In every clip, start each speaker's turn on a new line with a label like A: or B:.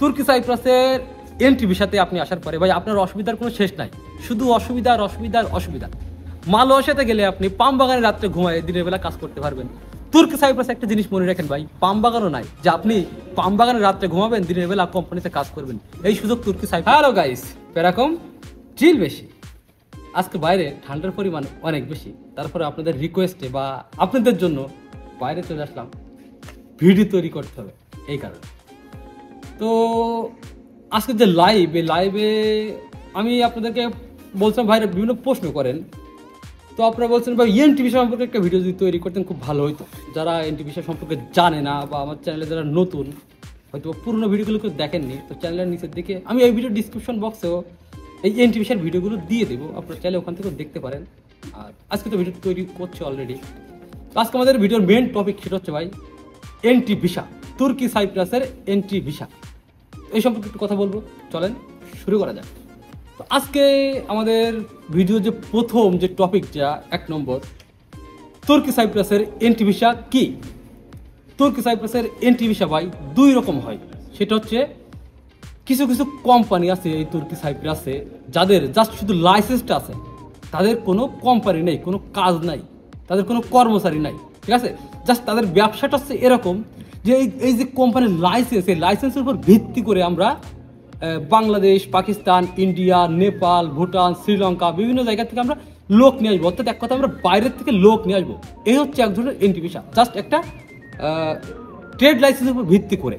A: তুর্কি সাইপ্রাসের এন্ট্রি ভিসাতে আপনি আসার পরে ভাই আপনার অসুবিধার কোনো শেষ নাই, শুধু অসুবিধা। মালয়েশিয়াতে গেলে আপনি পাম বাগানে রাত্রে ঘুমায় দিনের বেলা কাজ করতে পারবেন। তুর্কি সাইপ্রাসে একটা জিনিস মনে রাখেন ভাই, পাম বাগানও নাই যে আপনি পাম বাগানে রাত্রে ঘুমাবেন, দিনের বেলা কোম্পানিতে কাজ করবেন। এই সুযোগ তুর্কি সাইপ্রাস। হ্যালো গাইস, এরকম চিল বেশি, আজকে বাইরে ঠান্ডার পরিমাণ অনেক বেশি, তারপরে আপনাদের রিকোয়েস্টে বা আপনাদের জন্য বাইরে চলে আসলাম, ভিডিও তৈরি করতে হবে এই কারণে। তো আজকে যে এই লাইভে আমি আপনাদেরকে বলছিলাম ভাইরা বিভিন্ন প্রশ্ন করেন, তো আপনারা বলছেন ভাই এনটি বিষয় সম্পর্কে একটা ভিডিও যদি তৈরি করতেন খুব ভালো হতো। যারা এনটি বিষয় সম্পর্কে জানে না বা আমার চ্যানেলে যারা নতুন হয়তো পুরোনো ভিডিওগুলো কেউ দেখেননি, তো চ্যানেলের নিচের দিকে আমি এই ভিডিও ডিসক্রিপশন বক্সেও এই এনটি বিষয়ের ভিডিওগুলো দিয়ে দেবো, আপনারা চাইলে ওখান থেকেও দেখতে পারেন। আর আজকে তো ভিডিও তৈরি করছে অলরেডি। তো আজকে আমাদের ভিডিওর মেন টপিক সেটা হচ্ছে ভাই এন্ট্রি ভিসা, তুর্কি সাইপ্রাসের এন্ট্রি ভিসা, এই সম্পর্কে একটু কথা বলবো, চলেন শুরু করা যাক। তো আজকে আমাদের ভিডিও যে প্রথম যে টপিকটা 1 নম্বর, তুর্কি সাইপ্রাসের এন্ট্রি ভিসা কি। তুর্কি সাইপ্রাসের এন্ট্রি ভিসা ভাই 2 রকম হয়। সেটা হচ্ছে কিছু কোম্পানি আছে এই তুর্কি সাইপ্রাসে যাদের জাস্ট শুধু লাইসেন্সটা আছে, তাদের কোনো কোম্পানি নেই, কোনো কাজ নাই, তাদের কোনো কর্মচারী নাই, ঠিক আছে। জাস্ট তাদের ব্যবসাটা হচ্ছে এরকম যে এই যে কোম্পানির লাইসেন্স, এই লাইসেন্সের উপর ভিত্তি করে আমরা বাংলাদেশ, পাকিস্তান, ইন্ডিয়া, নেপাল, ভুটান, শ্রীলঙ্কা বিভিন্ন জায়গা থেকে আমরা লোক নিয়ে আসবো, অর্থাৎ এক কথা আমরা বাইরের থেকে লোক নিয়ে আসবো। এই হচ্ছে এক ধরনের এন্ট্রি ভিসা, জাস্ট একটা ট্রেড লাইসেন্সের উপর ভিত্তি করে।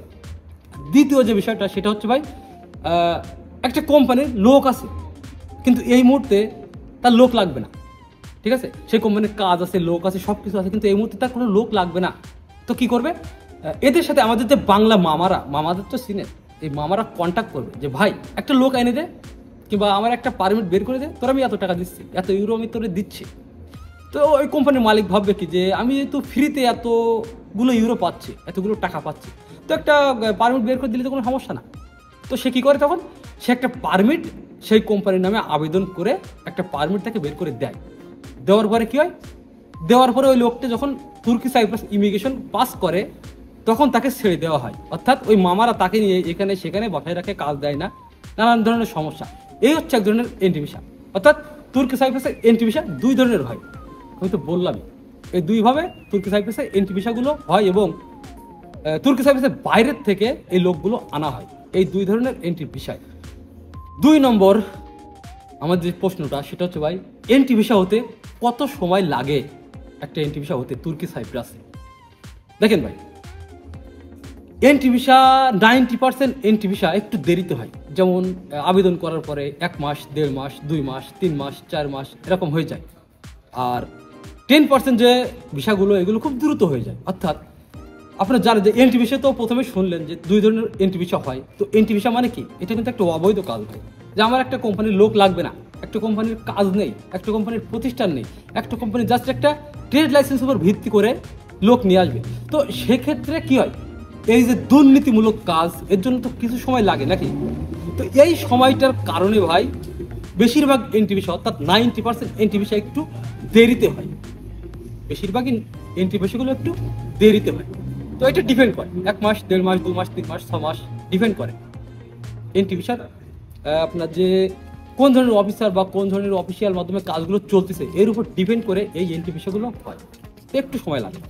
A: দ্বিতীয় যে বিষয়টা সেটা হচ্ছে ভাই একটা কোম্পানির লোক আছে কিন্তু এই মুহূর্তে তার লোক লাগবে না, ঠিক আছে। সেই কোম্পানির কাজ আছে, লোক আছে, সব কিছু আছে, কিন্তু এই মুহূর্তে তার কোনো লোক লাগবে না। তো কি করবে, এদের সাথে আমাদের যে বাংলা মামাদের তো সিনে, এই মামারা কন্ট্যাক্ট করবে যে ভাই একটা লোক এনে দে, কিংবা আমার একটা পারমিট বের করে দে, তোর আমি এত টাকা দিচ্ছি, এত ইউরো আমি তোরে দিচ্ছি। তো ওই কোম্পানির মালিক ভাববে কি যে আমি তো ফ্রিতে এতগুলো ইউরো পাচ্ছি, এতগুলো টাকা পাচ্ছি, তো একটা পারমিট বের করে দিলে তো কোনো সমস্যা না। তো সে কী করে, তখন সে একটা পারমিট সেই কোম্পানির নামে আবেদন করে একটা পারমিট তাকে বের করে দেয়। দেওয়ার পরে কী হয়, দেওয়ার পরে ওই লোকটা যখন তুর্কি সাইপ্রাস ইমিগ্রেশন পাস করে তখন তাকে ছেড়ে দেওয়া হয়। অর্থাৎ ওই মামারা তাকে নিয়ে এখানে সেখানে বসায় রাখে, কাজ দেয় না, নানান ধরনের সমস্যা। এই হচ্ছে এক ধরনের এন্ট্রি ভিসা। অর্থাৎ তুর্কি সাইপ্রাসের এন্ট্রি ভিসা 2 ধরনের হয়, আমি তো বললামই। এই 2 ভাবে তুর্কি সাইপ্রাসের এন্ট্রি ভিসাগুলো হয় এবং তুর্কি সাইপ্রাসের বাইরের থেকে এই লোকগুলো আনা হয়। এই 2 ধরনের এন্ট্রি ভিসায় 2 নম্বর আমার যে প্রশ্নটা সেটা হচ্ছে ভাই এন্ট্রি ভিসা হতে কত সময় লাগে একটা এন্ট্রি ভিসা হতে তুর্কি সাইপ্রাসে। দেখেন ভাই এন্ট্রি ভিসা 90% এন্ট্রি ভিসা একটু দেরিতে হয়, যেমন আবেদন করার পরে 1 মাস, 1.5 মাস, 2 মাস, 3 মাস, 4 মাস এরকম হয়ে যায়। আর 10% যে ভিসাগুলো এগুলো খুব দ্রুত হয়ে যায়। অর্থাৎ আপনারা জানেন যে এন্ট্রি ভিসা তো প্রথমে শুনলেন যে 2 ধরনের এন্ট্রি ভিসা হয়। তো এন্ট্রি ভিসা মানে কি, এটা কিন্তু একটা অবৈধ কাজ হয়, যে আমার একটা কোম্পানির লোক লাগবে না, একটা কোম্পানির কাজ নেই, একটা কোম্পানির প্রতিষ্ঠান নেই, একটা কোম্পানি জাস্ট একটা ট্রেড লাইসেন্সের উপর ভিত্তি করে লোক নিয়ে আসবে। তো সেক্ষেত্রে কি হয়, এই যে দুর্নীতিমূলক কাজ, এর জন্য তো কিছু সময় লাগে নাকি। তো এই সময়টার কারণে ভাই বেশিরভাগ এন্ট্রি ভিসা অর্থাৎ 90% এন্ট্রি ভিসা একটু দেরিতে হয়, বেশিরভাগই এন্ট্রি ভিসাগুলো একটু দেরিতে হয়। তো এটা ডিপেন্ড করে 1 মাস, 1.5 মাস, 2 মাস, 3 মাস, 6 মাস ডিপেন্ড করে এন্ট্রি ভিসার আপনার যে কোন ধরনের অফিসার বা কোন ধরনের অফিসিয়াল মাধ্যমে কাজগুলো চলতেছে এর উপর ডিপেন্ড করে এই এন্ট্রি ভিসাগুলো হয়, তো একটু সময় লাগে।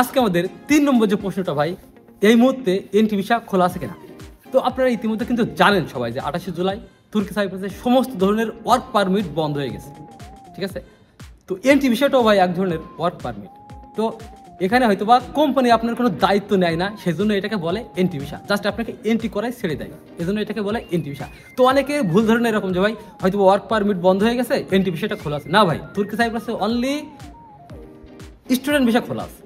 A: আজকে আমাদের 3 নম্বর যে প্রশ্নটা ভাই, এই মুহূর্তে এন্ট্রি ভিসা খোলা আছে কিনা। তো আপনারা ইতিমধ্যে কিন্তু জানেন সবাই যে 28 জুলাই তুর্কি সাইপ্রাসের সমস্ত ধরনের ওয়ার্ক পারমিট বন্ধ হয়ে গেছে, ঠিক আছে। তো এন্ট্রি ভিসাটাও ভাই এক ধরনের ওয়ার্ক পারমিট। তো এখানে হয়তো বা কোম্পানি আপনার কোনো দায়িত্ব নেয় না, সেজন্য এটাকে বলে এন্ট্রি ভিসা, জাস্ট আপনাকে এন্ট্রি করায় ছেড়ে দেয়, এজন্য এটাকে বলে এন্ট্রি ভিসা। তো অনেকে ভুল ধরনের এরকম যে ভাই হয়তো ওয়ার্ক পারমিট বন্ধ হয়ে গেছে, এন্ট্রি ভিসাটা খোলা আছে। না ভাই, তুর্কি সাইপ্রাসে অনলি স্টুডেন্ট ভিসা খোলা আছে।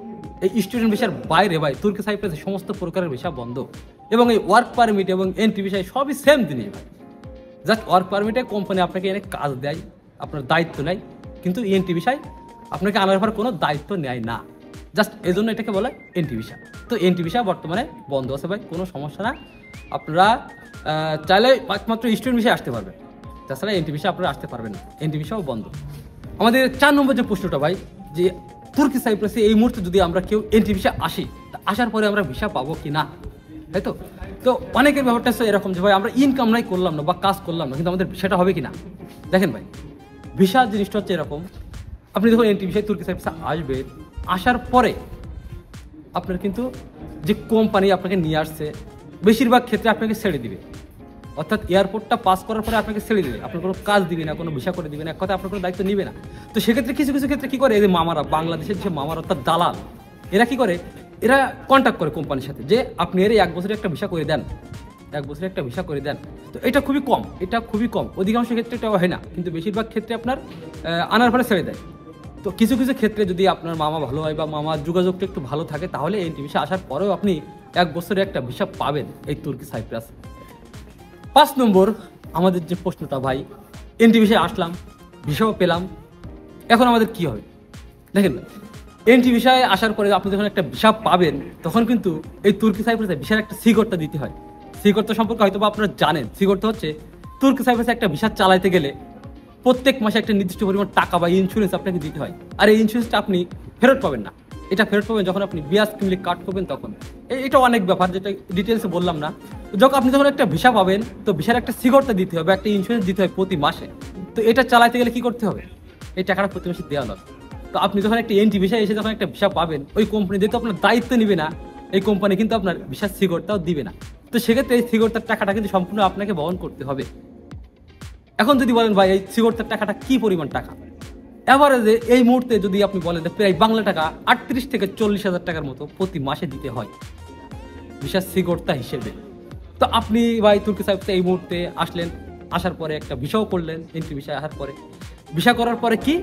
A: এই স্টুডেন্ট ভিসার বাইরে ভাই তুর্কি সাইপ্রাসে সমস্ত প্রকারের ভিসা বন্ধ, এবং এই ওয়ার্ক পারমিট এবং এন্ট্রি ভিসায় সবই সেম জিনিস ভাই। জাস্ট ওয়ার্ক পারমিটে কোম্পানি আপনাকে এনে কাজ দেয়, আপনার দায়িত্ব নেয়, কিন্তু এন্ট্রি ভিসায় আপনাকে আনার পর কোনো দায়িত্ব নেয় না, জাস্ট এই জন্য এটাকে বলে এন্ট্রি ভিসা। তো এন্ট্রি ভিসা বর্তমানে বন্ধ আছে ভাই, কোনো সমস্যা না। আপনারা চাইলে একমাত্র স্টুডেন্ট ভিসায় আসতে পারবেন, তাছাড়া এন্ট্রি ভিসা আপনারা আসতে পারবেন না, এন্ট্রি ভিসাও বন্ধ। আমাদের 4 নম্বর যে প্রশ্নটা ভাই, যে তুর্কি সাইপ্রাসে এই মুহূর্তে যদি আমরা কেউ এন্ট্রি ভিসা আসি, আসার পরে আমরা ভিসা পাবো কি না, তাই তো। তো অনেকের ব্যাপারটা হচ্ছে এরকম যে ভাই আমরা ইনকাম নাই করলাম না বা কাজ করলাম না, কিন্তু আমাদের সেটা হবে কি না। দেখেন ভাই, ভিসা জিনিসটা হচ্ছে এরকম, আপনি যখন এন্ট্রি ভিসায় তুর্কি সাইপ্রাসে আসবেন, আসার পরে আপনার কিন্তু যে কোম্পানি আপনাকে নিয়ে আসছে বেশিরভাগ ক্ষেত্রে আপনাকে ছেড়ে দিবে, অর্থাৎ এয়ারপোর্টটা পাস করার পরে আপনাকে ছেড়ে দিবে, আপনার কোনো কাজ দিবে না, কোনো ভিসা করে দিবে না, এক কথা আপনার কোনো দায়িত্ব নিবে না। তো সেক্ষেত্রে কিছু কিছু ক্ষেত্রে কী করে, এই যে মামারা, বাংলাদেশের যে মামারা অর্থাৎ দালাল, এরা কি করে, এরা কন্ট্যাক্ট করে কোম্পানির সাথে যে আপনি এর 1 বছরের একটা ভিসা করে দেন, 1 বছরের একটা ভিসা করে দেন। তো এটা খুবই কম, এটা খুবই কম, অধিকাংশ ক্ষেত্রে এটা হয় না, কিন্তু বেশিরভাগ ক্ষেত্রে আপনার আনার ফলে ছেড়ে দেয়। তো কিছু কিছু ক্ষেত্রে যদি আপনার মামা ভালো হয় বা মামার যোগাযোগটা একটু ভালো থাকে, তাহলে এই ভিসা আসার পরেও আপনি 1 বছরের একটা ভিসা পাবেন এই তুর্কি সাইপ্রাস। 5 নম্বর আমাদের যে প্রশ্নটা ভাই, এন্ট্রি ভিসায় আসলাম, ভিসাও পেলাম, এখন আমাদের কি হবে? দেখেন, এন্ট্রি ভিসায় আসার পরে আপনি যখন একটা ভিসা পাবেন, তখন কিন্তু এই তুর্কি সাইপ্রাসে ভিসার একটা সিগরটা দিতে হয়। সিগরটা সম্পর্কে হয়তো বা আপনারা জানেন। সিগরটা হচ্ছে তুর্কি সাইপ্রাসে একটা ভিসা চালাইতে গেলে প্রত্যেক মাসে একটা নির্দিষ্ট পরিমাণ টাকা বা ইন্স্যুরেন্স আপনাকে দিতে হয়, আর এই ইন্স্যুরেন্সটা আপনি ফেরত পাবেন না। এটা ফেরত পাবেন যখন আপনি বিয়াস কিনলে কার্ড করবেন তখন। এটা অনেক ব্যাপার, যেটা ডিটেলসে বললাম না। যখন আপনি যখন একটা ভিসা পাবেন, তো ভিসার একটা সিগরটা দিতে হবে, একটা ইন্স্যুরেন্স দিতে হয় প্রতি মাসে। তো এটা চালাইতে গেলে কি করতে হবে? এই টাকাটা প্রতি মাসে দেওয়া লাগবে। তো আপনি যখন একটা এন্ট্রি ভিসা এসে যখন একটা ভিসা পাবেন, ওই কোম্পানি যেহেতু আপনার দায়িত্ব নিবে না, এই কোম্পানি কিন্তু আপনার ভিসার সিগরটাও দিবে না। তো সেক্ষেত্রে এই সিগরটার টাকাটা কিন্তু সম্পূর্ণ আপনাকে বহন করতে হবে। এখন যদি বলেন ভাই এই সিগরটার টাকাটা কি পরিমাণ টাকা, এভারেজে এই মুহূর্তে যদি আপনি বলেন প্রায় বাংলা টাকা 38 থেকে 40,000 টাকার মতো প্রতি মাসে দিতে হয় ভিসার সিগরটা হিসেবে। তো আপনি ভাই তুর্কি সাইপ্রাসে এই মুহূর্তে আসলেন, আসার পরে একটা ভিসাও করলেন, এন্ট্রি ভিসা আসার পরে ভিসা করার পরে কি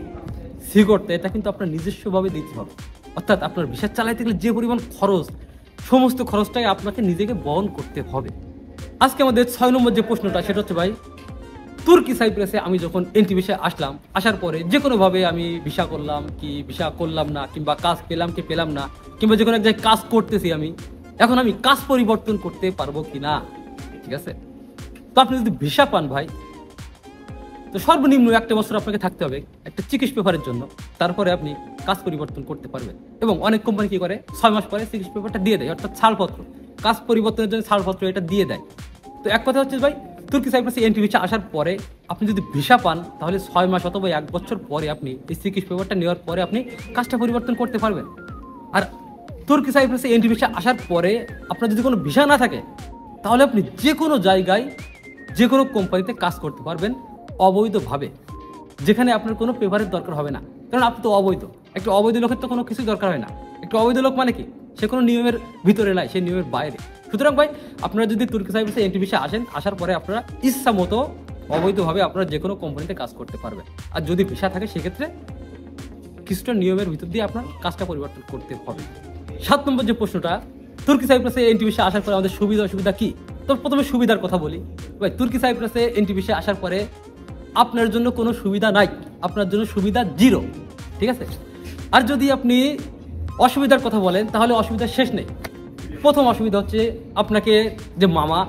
A: সিগরটা, এটা কিন্তু আপনার নিজস্বভাবে দিতে হবে। অর্থাৎ আপনার ভিসা চালাইতে গেলে যে পরিমাণ খরচ, সমস্ত খরচটাই আপনাকে নিজেকে বহন করতে হবে। আজকে আমাদের 6 নম্বর যে প্রশ্নটা, সেটা হচ্ছে ভাই, তুর্কি সাইপ্রাসে আমি যখন এন্ট্রি ভিসায় আসলাম, আসার পরে যে কোনোভাবে আমি ভিসা করলাম কি ভিসা করলাম না, কিংবা কাজ পেলাম কি পেলাম না, কিংবা যে কোনো এক জায়গায় কাজ করতেছি আমি, এখন আমি কাজ পরিবর্তন করতে পারবো কি না? ঠিক আছে, তো আপনি যদি ভিসা পান ভাই, তো সর্বনিম্ন 1 বছর আপনাকে থাকতে হবে একটা চিকিৎসা পেপারের জন্য, তারপরে আপনি কাজ পরিবর্তন করতে পারবেন। এবং অনেক কোম্পানি কি করে, 6 মাস পরে চিকিৎসা পেপারটা দিয়ে দেয়, অর্থাৎ ছাড়পত্র, কাজ পরিবর্তনের জন্য ছাড়পত্র এটা দিয়ে দেয়। তো এক কথা হচ্ছে ভাই, তুর্কি সাইপ্রাসে এন্ট্রি ভিসা আসার পরে আপনি যদি ভিসা পান, তাহলে 6 মাস অথবা 1 বছর পরে আপনি এই চিকিৎসা পেপারটা নেওয়ার পরে আপনি কাজটা পরিবর্তন করতে পারবেন। আর তুর্কি সাইপ্রাসে এন্ট্রি ভিসা আসার পরে আপনার যদি কোনো ভিসা না থাকে, তাহলে আপনি যে কোনো জায়গায় যে কোনো কোম্পানিতে কাজ করতে পারবেন অবৈধভাবে, যেখানে আপনার কোনো পেপারের দরকার হবে না, কারণ আপনি তো অবৈধ। একটা অবৈধ লোকের তো কোনো কিছু দরকার হয় না। একটা অবৈধ লোক মানে কি, সে কোনো নিয়মের ভিতরে নয়, সে নিয়মের বাইরে। সুতরাং ভাই, আপনারা যদি তুর্কি সাইপ্রাসে এন্ট্রি ভিসা আসেন, আসার পরে আপনারা ইচ্ছা মতো অবৈধভাবে আপনারা যে কোনো কোম্পানিতে কাজ করতে পারবেন। আর যদি ভিসা থাকে, সেক্ষেত্রে কিছুটা নিয়মের ভিতর দিয়ে আপনার কাজটা পরিবর্তন করতে হবে। 7 নম্বর যে প্রশ্নটা, তুর্কি সাইপ্রাসে এন্ট্রি ভিসা আসার পরে আমাদের সুবিধা অসুবিধা কি? তো প্রথমে সুবিধার কথা বলি ভাই, তুর্কি সাইপ্রাসে এন্ট্রি ভিসা আসার পরে আপনার জন্য কোনো সুবিধা নাই, আপনার জন্য সুবিধা 0। ঠিক আছে, আর যদি আপনি অসুবিধার কথা বলেন, তাহলে অসুবিধার শেষ নেই। প্রথম অসুবিধা হচ্ছে, আপনাকে যে মামা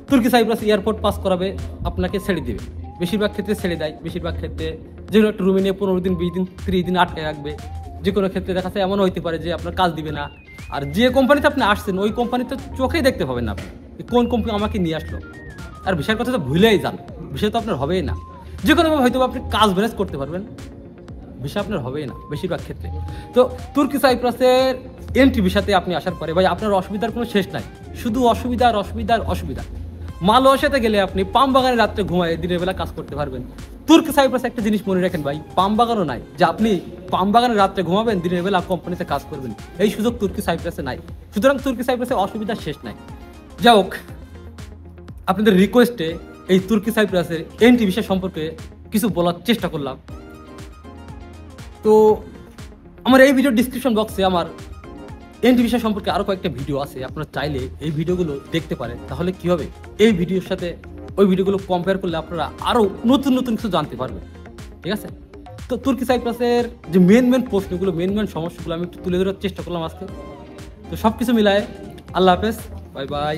A: তুর্কি সাইপ্রাস এয়ারপোর্ট পাস করাবে, আপনাকে ছেড়ে দিবে, বেশিরভাগ ক্ষেত্রে ছেড়ে দেয়। বেশিরভাগ ক্ষেত্রে যে কোনো একটা রুমে নিয়ে 15 দিন 20 দিন 30 দিন আটকে রাখবে। যে কোনো ক্ষেত্রে দেখা যায় এমনও হইতে পারে যে আপনার কাজ দিবে না। আর যে কোম্পানিতে আপনি আসছেন, ওই কোম্পানিতে চোখেই দেখতে পাবেন না আপনি কোন কোম্পানি আমাকে নিয়ে আসলো। আর ভিসার কথা তো ভুলেই যান, ভিসা তো আপনার হবেই না। যে কোনোভাবে হয়তো আপনি কাজ ম্যানেজ করতে পারবেন, ভিসা আপনার হবেই না বেশিরভাগ ক্ষেত্রে। তো তুর্কি সাইপ্রাসের এন্ট্রি ভিসাতে আপনি আসার পরে ভাই, আপনার অসুবিধার কোনো শেষ নাই, শুধু অসুবিধা আর অসুবিধা আর অসুবিধা। মালয়েশিয়াতে গেলে আপনি পাম বাগানে রাত্রে ঘুমায় দিনের বেলা কাজ করতে পারবেন। তুর্কি সাইপ্রাসে একটা জিনিস মনে রাখেন ভাই, পাম বাগানও নাই যে আপনি পাম বাগানে রাত্রে ঘুমাবেন, দিনের বেলা কোম্পানিতে কাজ করবেন। এই সুযোগ তুর্কি সাইপ্রাসে নাই। সুতরাং তুর্কি সাইপ্রাসে অসুবিধা শেষ নাই। যাই হোক, আপনাদের রিকোয়েস্টে এই তুর্কি সাইপ্রাসের এন্ট্রি ভিসা সম্পর্কে কিছু বলার চেষ্টা করলাম। তো আমার এই ভিডিও ডিসক্রিপশন বক্সে আমার এন্ট্রি ভিসা সম্পর্কে আরও কয়েকটা ভিডিও আছে, আপনারা চাইলে এই ভিডিওগুলো দেখতে পারেন। তাহলে কি হবে, এই ভিডিওর সাথে ওই ভিডিওগুলো কম্পেয়ার করলে আপনারা আরও নতুন নতুন কিছু জানতে পারবেন। ঠিক আছে, তো তুর্কি সাইপ্রাসের যে মেন প্রশ্নগুলো, মেন সমস্যাগুলো আমি একটু তুলে ধরার চেষ্টা করলাম আজকে। তো সব কিছু মিলায় আল্লাহ হাফেজ, বাই বাই।